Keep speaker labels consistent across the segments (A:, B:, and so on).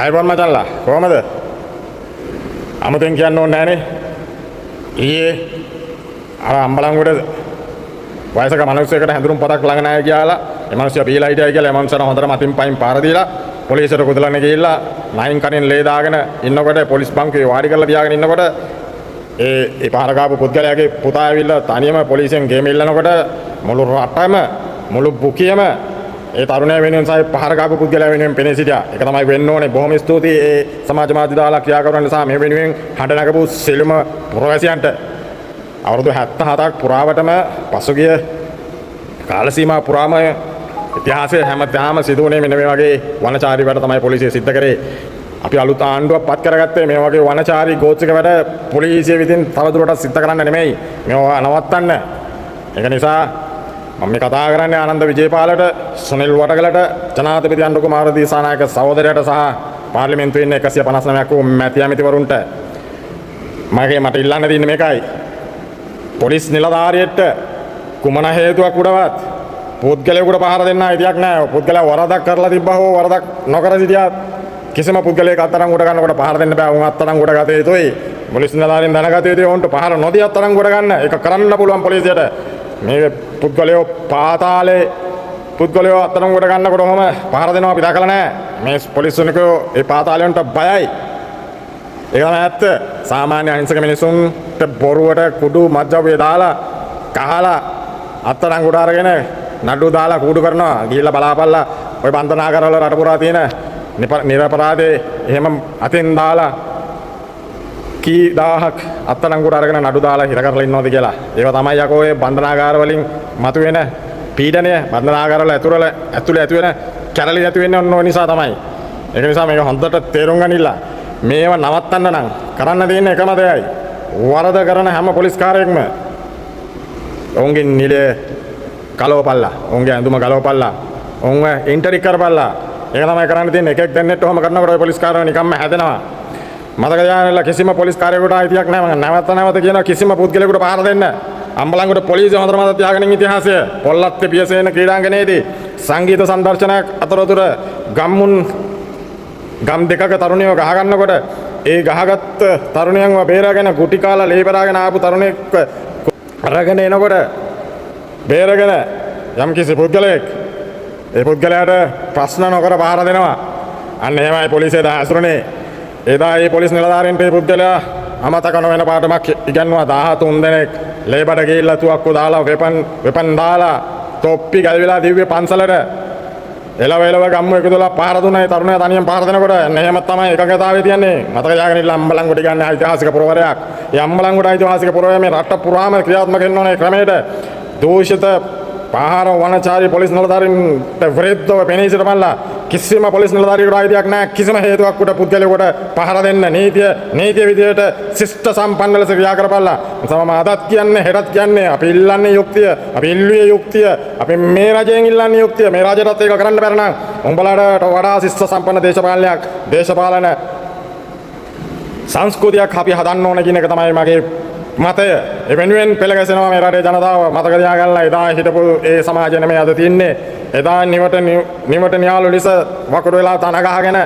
A: අයිබෝන් මචල්ලා කොහමද? අමුතෙන් කියන්න ඕනේ නැහනේ. ඊයේ අර අම්බලන්ගොඩ වයසක මිනිස්සෙකුට හැඳුනුම් පතක් ළඟ නැහැ කියලා ඒ මිනිස්සයා බීලා හිටියයි කියලා ඒ මිනිස්සාට හොඳට මතින් පයින් පාර දීලා පොලිසියට කුදලන්න ගිහිල්ලා නයින් කනින් ලේ දාගෙන ඉන්නකොට පොලිස් බංකුවේ වාඩි කරලා තියාගෙන ඉන්නකොට ඒ පාර කාපු පුද්ගලයාගේ පුතා ඇවිල්ලා තනියම පොලිසියෙන් ගෙම ඉල්ලනකොට මුළු රටම මුළු බුකියම ඒ තරුණයා වෙනුවෙන් සායි පහර කාපු පුද්ගලයා වෙනුවෙන් පෙනී සිටියා. ඒක තමයි වෙන්න ඕනේ. බොහොම ස්තුතියි ඒ සමාජ මාධ්‍ය දාලා ක්‍රියා කරන නිසා මේ වෙනුවෙන් හඬ නගපු සිළුම පුරවැසියන්ට. අවුරුදු 77ක් පුරාවටම පසුගිය කාල සීමා පුරාම ඉතිහාසයේ හැමදාම සිදුවුනේ මෙන්න මේ වගේ වනචාරී වැඩ තමයි පොලිසිය සිද්ධ කරේ. අපි අලුත් ආණ්ඩුවක් පත් කරගත්තේ මේ වගේ වනචාරී ගෝත්‍රික වැඩ පොලිසිය විසින් තවදුරටත් සිද්ධ කරන්න නෙමෙයි. මේවා නවත්තන්න. ඒක නිසා මම මේ කතා කරන්නේ ආනන්ද විජේපාලට, සුනිල් වටගලට, ජනාධිපති අනුර කුමාර දිසානායක සහෝදරයට සහ පාර්ලිමේන්තුවේ ඉන්න 159ක් වූ මැති ඇමතිවරුන්ට මට ඉල්ලන්න තියෙන්නේ මේකයි. පොලිස් නිලධාරියෙක්ට කුමන හේතුවක් උඩවත් පුද්ගලයෙකුට පහර දෙන්න අයිතියක් නැහැ. පුද්ගලයා වරදක් කරලා තිබ්බා හෝ වරදක් නොකර සිටියත් කිසිම පුද්ගලයෙක් අත්අඩංගුවට ගන්නකොට පහර දෙන්න බෑ. උන් අත්අඩංගුවට ගත යුතුයි. පොලිස් නිලධාරීන් දැනගත යුතුයි උන්ට පහර නොදී අත්අඩංගුවට ගන්න. ඒක කරන්න පුළුවන් පොලිසියට. මේ පුද්ගලයෝ පාතාලේ පුද්ගලයෝ අත්අඩංගුවට ගන්නකොට ඔහම පහර දෙනවා අපි දැකලා නැහැ. මේ පොලිස් සුනිකෝ ඒ පාතාලයන්ට බයයි. ඒක තමයි ඇත්ත. සාමාන්‍ය අහිංසක මිනිසුන්ට බොරුවට කුඩු මත්ජව්වේ දාලා කහලා අත්අඩංගුවට අරගෙන නඩු දාලා කූඩු කරනවා. ගිහිල්ලා බලාපල්ලා ওই බන්ධනාගාරවල රට පුරා තියෙන නිරපරාධේ එහෙම අතින් දාලා කී දහහක් අත්අඩංගුවට අරගෙන නඩු දාලා හිර කරලා ඉන්නවද කියලා. ඒක තමයි යකෝ ඔය බන්ධනාගාර වලින් මතුවෙන පීඩනය. බන්ධනාගාරවල ඇතුලේ ඇති වෙන කැරලි ඇති වෙන්නේ ඔන්න ඔය නිසා තමයි. ඒක නිසා මේක හොඳට තේරුම් ගනින්න. මේව නවත්තන්න නම් කරන්න තියෙන එකම දෙයයි. වරද කරන හැම පොලිස් කාර්යයක්ම ඔවුන්ගේ නිලය ගලවපල්ලා. ඔවුන්ගේ ඇඳුම ගලවපල්ලා. ඔවුන්ව ඉන්ටරික් කරපල්ලා. ඒක තමයි කරන්න තියෙන්නේ. එකෙක් දෙන්නෙත් ඔහම කරනකොට ඔය පොලිස් කාර්යය නිකම්ම හැදෙනවා. මතක තියාගන්න කිසිම පොලිස් කාර්යයකට අයිතියක් නැහැ. මම නැවත කියනවා කිසිම පුද්ගලයෙකුට පහර දෙන්න. අම්බලන්ගොඩ පොලිසිය හොඳට මතක තියාගන්න ඉතිහාසය. පොල්ලත්තේ පියසේන ක්‍රීඩාංගණයේදී සංගීත සංදර්ශනයක් අතරතුර ගම් දෙකක තරුණියව ගහ ගන්නකොට ඒ ගහගත් තරුණියන්ව බේරාගෙන ගුටි කාලා ලේ බරාගෙන ආපු තරුණෙක් අරගෙන එනකොට බේරගෙන යම්කිසි පුද්ගලයෙක් ඒ පුද්ගලයාට ප්‍රශ්න නොකර පහර දෙනවා. අන්න එහෙමයි පොලිසිය දහසුරනේ. එදා මේ පොලිස් නිලධාරීන්ට මේ පුද්ගලයා අමතක නොවන පාඩමක් ඉගෙනුවා. 13 දෙනෙක් ලේබඩ ගිහිල්ලා තුවක්කු දාලා වෙපන් දාලා තොප්පි ගල්විලා දිව්‍ය පන්සලට එළව ගම්මු එකතුලා පහර දුන්නා. ඒ තරුණයා තනියෙන් පහර දෙනකොට එහෙම තමයි එකගතාවේ තියන්නේ. මතක තියාගෙන ඉන්න අම්බලන්ගොඩ ගන්න ඓතිහාසික පුරවරයක්. ඒ අම්බලන්ගොඩ ඓතිහාසික පුරවරය මේ රට පුරාම ක්‍රියාත්මක වෙන්න ඕනේ ක්‍රමයට. දූෂිත පහර වනචාරී පොලිස් නිලධාරීන්ට විරුද්ධව පෙනී සිටපල්ලා. කිසිම පොලිස් නිලධාරියෙකුට අයිතියක් නැහැ කිසිම හේතුවක් උඩ පුද්ගලයෙකුට පහර දෙන්න. නීතිය විදියට ශිෂ්ට සම්පන්න ලෙස ක්‍රියා කරපල්ලා. සමම අදත් කියන්නේ හෙටත් කියන්නේ අපි ඉල්ලන්නේ යුක්තිය. අපි ඉල්ලුවේ යුක්තිය. අපි මේ රජයෙන් ඉල්ලන්නේ යුක්තිය. මේ රජයටත් ඒක කරන්න බැර නම් උඹලාට වඩා ශිෂ්ට සම්පන්න දේශපාලන සංස්කෘතියක් අපි හදන්න ඕන කියන එක තමයි මගේ මතය. ඒ වෙනුවෙන් පෙළ ගැසෙනවා මේ රටේ ජනතාව. මතක තියාගන්න එදා හිටපු ඒ සමාජය නෙමෙයි අද තින්නේ. එදා නිවට න්‍යාලු ලෙස වකුඩු වෙලා තන ගහගෙන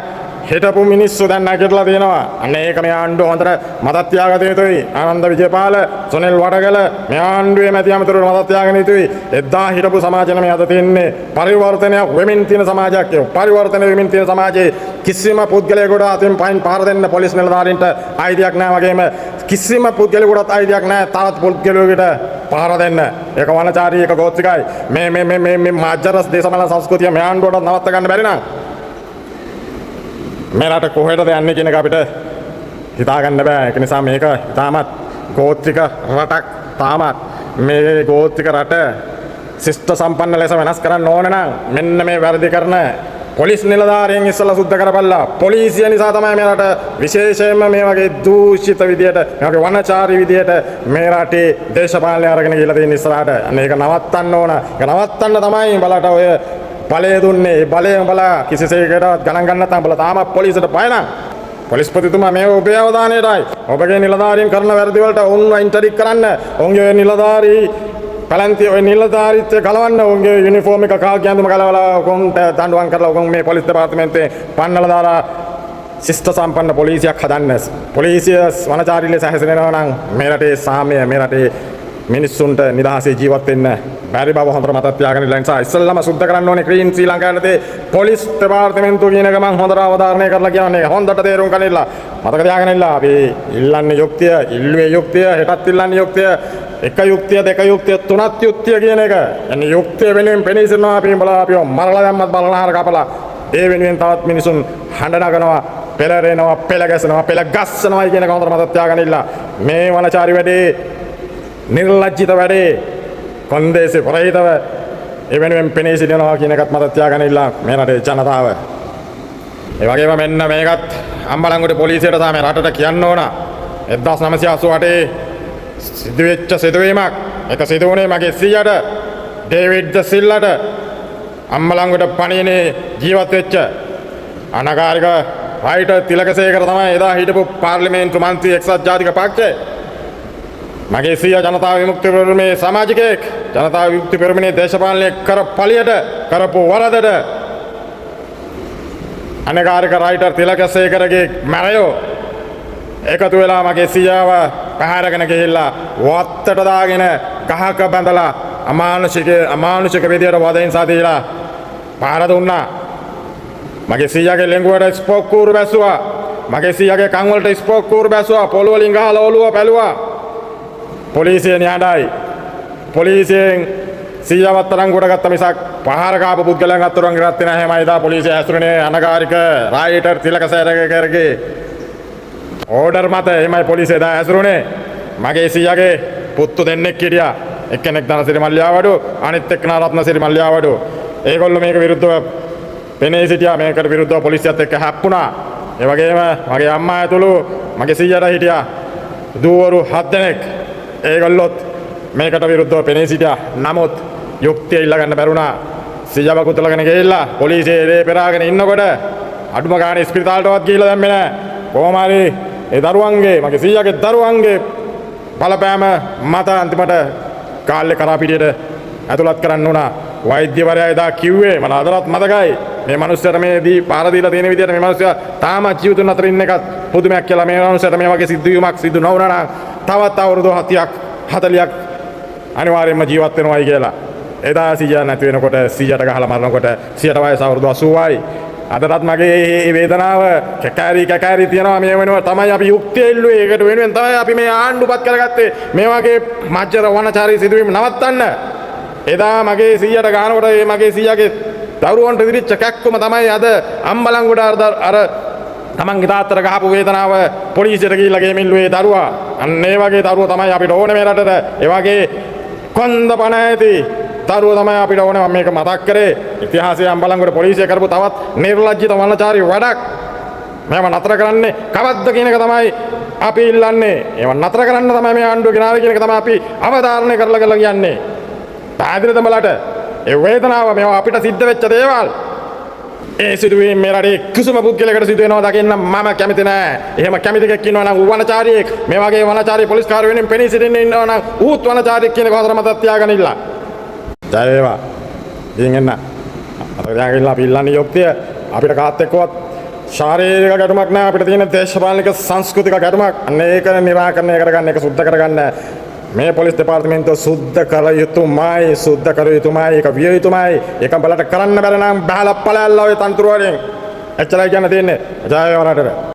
A: හිටපු මිනිස්සු දැන් නැගිටලා තියෙනවා. අන්න ඒක මේ ආණ්ඩුව හොඳට මතක් තියාගත යුතුයි. ආනන්ද විජේපාල, සුනිල් වටගල මේ ආණ්ඩුවේ මැති අමතරුවට මතක් තියාගෙන යුතුයි. එදා හිටපු සමාජය නෙමෙයි අද තින්නේ. පරිවර්තනයක් වෙමින් තියෙන සමාජයක්. ඒ පරිවර්තනය වෙමින් තියෙන සමාජයේ කිසිම පුද්ගලයෙකුට අතින් පයින් පහර දෙන්න පොලිස් නිලධාරීන්ට අයිතියක් නැහැ. වගේම කිසිම පුද්ගලයෙකුට අයිතියක් නැහැ තවත් පුද්ගලයෙකුට පහර දෙන්න. ඒක වනචාරී ඒක ගෝත්‍රිකයි. මේ මාජරස් දේශපාලන සංස්කෘතිය මේ ආණ්ඩුවට නවත්ත ගන්න බැරි නම් මේ රට කොහෙටද යන්නේ කියන එක අපිට හිතා ගන්න බෑ. ඒක නිසා මේක තාමත් ගෝත්‍රික රටක්. තාමත් මේ ගෝත්‍රික රට ශිෂ්ට සම්පන්න ලෙස වෙනස් කරන්න ඕන නම් මෙන්න මේ වැරදි කරන පොලිස් නිලධාරීන් ඉස්සලා සුද්ධ කරපල්ලා. පොලිසිය නිසා තමයි මේ රට විශේෂයෙන්ම මේ වගේ දූෂිත විදියට මේ වගේ වනචාරී විදියට මේ රටේ දේශපාලනය අරගෙන ගිහලා තියෙන ඉස්සරහට. අන්න ඒක නවත්තන්න ඕන. ඒක නවත්තන්න තමයි බලට ඔය බලය දුන්නේ. ඒ බලය බලා කිසිසේකටවත් ගණන් ගන්න නැත්නම් බල තාම පොලිසියට බය නම් පොලිස්පතිතුමා මේ ඔබේ අවධානයටයි. ඔබගේ නිලධාරීන් කරන වැරදි වලට ඔවුන්ව ඉන්ටරික් කරන්න. ඔවුන්ගේ නිලධාරී පැලැන්ති ඔය නිලධාරීත්වය ගලවන්න. ඔවුන්ගේ යුනිෆෝම් එක කාග් ඇඳුම ගලවලා ඔවුන්ට දඬුවම් කරලා ඔවුන් මේ පොලිස් දෙපාර්තමේන්තුවේ පන්නලා දාලා ශිෂ්ට සම්පන්න පොලිසියක් හදන්න. පොලිසිය වනචාරී ලෙස හැසිරෙනවා නම් මේ රටේ සාමය, මේ රටේ මිනිස්සුන්ට නිදහසේ ජීවත් වෙන්න බැරි බව හොඳට මතක් තියාගන්න. ඒ නිසා ඉස්සෙල්ලාම සුද්ධ කරන්න ඕනේ ක්‍රීන් ශ්‍රී ලංකාවේ පොලිස් දෙපාර්තමේන්තුව කියන එක මම හොඳට අවධාරණය කරලා කියන්නේ. හොඳට තේරුම් ගන්න මතක තියාගන්න ඉල්ලා. අපි ඉල්ලන්නේ යුක්තිය, ඉල්ලුවේ යුක්තිය, හෙටත් ඉල්ලන්නේ යුක්තිය. එක යුක්තිය, දෙක යුක්තිය, තුනක් යුක්තිය කියන එක. එන්නේ යුක්තිය වෙනුවෙන් පෙනී සිටිනවා අපි අපිව මරලා දැම්මත් බලනහර කපලා. ඒ වෙනුවෙන් තවත් මිනිසුන් හඬ නගනවා, පෙළරෙනවා, පෙළ ගැසෙනවා, පෙළ ගස්සනවා කියන එක හොඳට මතක් තියාගන්න ඉල්ලා. මේ වනචාරී වැඩේ නිර්ලජ්ජිත වැඩේ කොන්දේසි පරහිතව ඒ වෙනුවෙන් පෙනී සිටිනවා කියන එකත් මතක් තියාගන්න ඉල්ලා මේ රටේ ජනතාව. ඒ වගේම මෙන්න මේකත් අම්බලන්ගොඩ පොලිසියට තමයි රටට කියන්න ඕන. 1988 සිදුවෙච්ච සිදුවීමක්. ඒක සිදු වුණේ මගේ සීයාට ඩේවිඩ් ද සිල්ලාට අම්බලන්ගොඩ පණිනේ ජීවත් වෙච්ච අනගාരിക රයිටර් තිලකසේකර තමයි එදා හිටපු පාර්ලිමේන්තු මන්ත්‍රී එක්සත් ජාතික පක්ෂයේ මගේ සීයා ජනතා විමුක්ති පෙරමුණේ සමාජිකයෙක්. ජනතා විමුක්ති පෙරමුණේ දේශපාලනය කර පළියට කරපු වරදට අනගාരിക රයිටර් තිලකසේකරගේ මරයෝ එකතු වෙලා මගේ සීයාව පහරගෙන ගිහිල්ලා වත්තට දාගෙන ගහක බැඳලා අමානුෂික විදියට වදෙන් සාදීලා පාර දුන්නා. මගේ සීයාගේ ලෙන්ගුවට ස්පෝක් කූරු බැස්සුවා. මගේ සීයාගේ කන් වලට ස්පෝක් කූරු බැස්සුවා. පොළොව වලින් ගහලා ඔළුව පැලුවා. පොලිසිය නිහඬයි. පොලිසියෙන් සීයාවත් තරංගුවට ගත්ත මිසක් පහර කාපු පුද්ගලයන් අත්තරන් ගත්තේ නැහැ. එහෙමයි දා පොලිසිය ඇසුරනේ අනගාരിക රයිටර් තිලකසේකරගේ ඕඩර් මත එහෙමයි පොලිසිය දා ඇසුරුනේ. මගේ සීයාගේ පුත්තු දෙන්නෙක් හිටියා. එක්කෙනෙක් ධනසිරි මල්ලියාවඩු, අනිත් එක්කෙනා රත්නසිරි මල්ලියාවඩු. ඒගොල්ලෝ මේක විරුද්ධව පෙනී සිටියා. මේකට විරුද්ධව පොලිසියත් එක්ක හැප්පුණා. ඒ වගේම මගේ අම්මා ඇතුළු මගේ සීයාට හිටියා දූවරු 7 දෙනෙක්. ඒගොල්ලොත් මේකට විරුද්ධව පෙනී සිටියා. නමුත් යුක්තිය ඉල්ලගන්න බැරුණා. සීයාව කුතලගෙන ගිහිල්ලා පොලිසියේ දේ පෙරාගෙන ඉන්නකොට අඩුම ගානේ ඉස්පිරිතාලටවත් ගිහිල්ලා දැම්මේ නැහැ. කොහොම හරි ඒ දරුවන්ගේ මගේ සීයාගේ දරුවන්ගේ බලපෑම මත අන්තිමට කාලේ කරාපිටියට ඇතුළත් කරන්න උනා. වෛද්‍යවරයා එදා කිව්වේ මට අදවත් මතකයි මේ මිනිස්සුන්ට මේදී පාර දීලා තියෙන විදිහට මේ මිනිස්සයා තාම ජීවිතුන් අතර ඉන්න එකත් පුදුමයක් කියලා. මේ මිනිස්සුන්ට මේ වගේ සිද්ධවීමක් සිදු නොවුණා නම් තවත් අවුරුදු 70ක් 40ක් අනිවාර්යයෙන්ම ජීවත් වෙනවායි කියලා. එදා සීයා නැති වෙනකොට සීයාට ගහලා මරනකොට සීයාට වයස අවුරුදු 80යි. අදටත් මගේ මේ වේදනාව කැකෑරි තියනවා. මේ වෙනුව තමයි අපි යුක්තිය ඉල්ලුවේ. ඒකට වෙනුවෙන් තමයි අපි මේ ආණ්ඩුපත් කරගත්තේ. මේ වගේ මජ්ජර වනචාරී සිදුවීම් නවත්තන්න. එදා මගේ සීයාට ගානකොට මගේ සීයාගේ දරුවන්ට දිරිච්ච කැක්කම තමයි අද අම්බලන්ගොඩ අර තමන්ගේ තාත්තට ගහපු වේදනාව පොලිසියට ගිහිල්ලා ගෙමිල්ලුවේ දරුවා. අන්න ඒ වගේ දරුවෝ තමයි අපිට ඕනේ මේ රටට. ඒ වගේ කොන්ද පණ ඇති දරුවෝ තමයි අපිට ඕනේ. මම මේක මතක් කරේ ඉතිහාසයේ අම්බලන්ගොඩ පොලිසිය කරපු තවත් නිර්ලජ්ජිත වනචාරී වැඩක්. මේව නතර කරන්නේ කවද්ද කියන එක තමයි අපි ඉල්ලන්නේ. ඒව නතර කරන්න තමයි මේ ආණ්ඩුව ගෙනාවේ කියන එක තමයි අපි අවධාරණය කරලා කියන්නේ. පැහැදිලිද බලට? ඒ වේදනාව මේවා අපිට සිද්ධ වෙච්ච දේවල්. ඒ සිදුවීම් මේ රටේ කිසිම පුද්ගලයකට සිදු වෙනවා දකින්න මම කැමති නෑ. එහෙම කැමති කෙනෙක් ඉන්නවා නම් ඌ වනචාරියෙක්. මේ වගේ වනචාරී පොලිස් කාර්ය වෙනින් පෙනී සිටින්න ඉන්නවා නම් ඌත් වනචාරියෙක් කියන එක හොඳට මතක් තියාගන්න ඉල්ලා. ජය වේවා. ඉතින් එන්න. අතට යාගෙන අපි ඉල්ලන්නේ යුක්තිය. අපිට කාත් එක්කවත් ශාරීරික ගැටුමක් නෑ. අපිට තියෙන දේශපාලනික සංස්කෘතික ගැටුමක්. අන්න ඒක නිරාකරණය කරගන්න, ඒක සුද්ධ කරගන්න. මේ පොලිස් දෙපාර්තමේන්තුව සුද්ධ කර යුතුමයි. සුද්ධ කර යුතුමයි. ඒක විය යුතුමයි. ඒක බලට කරන්න බැර නම් බහලා පළයල්ලා ඔය තන්ත්‍ර වලින්. එච්චරයි කියන්න තියෙන්නේ. ජය වේවා රටට.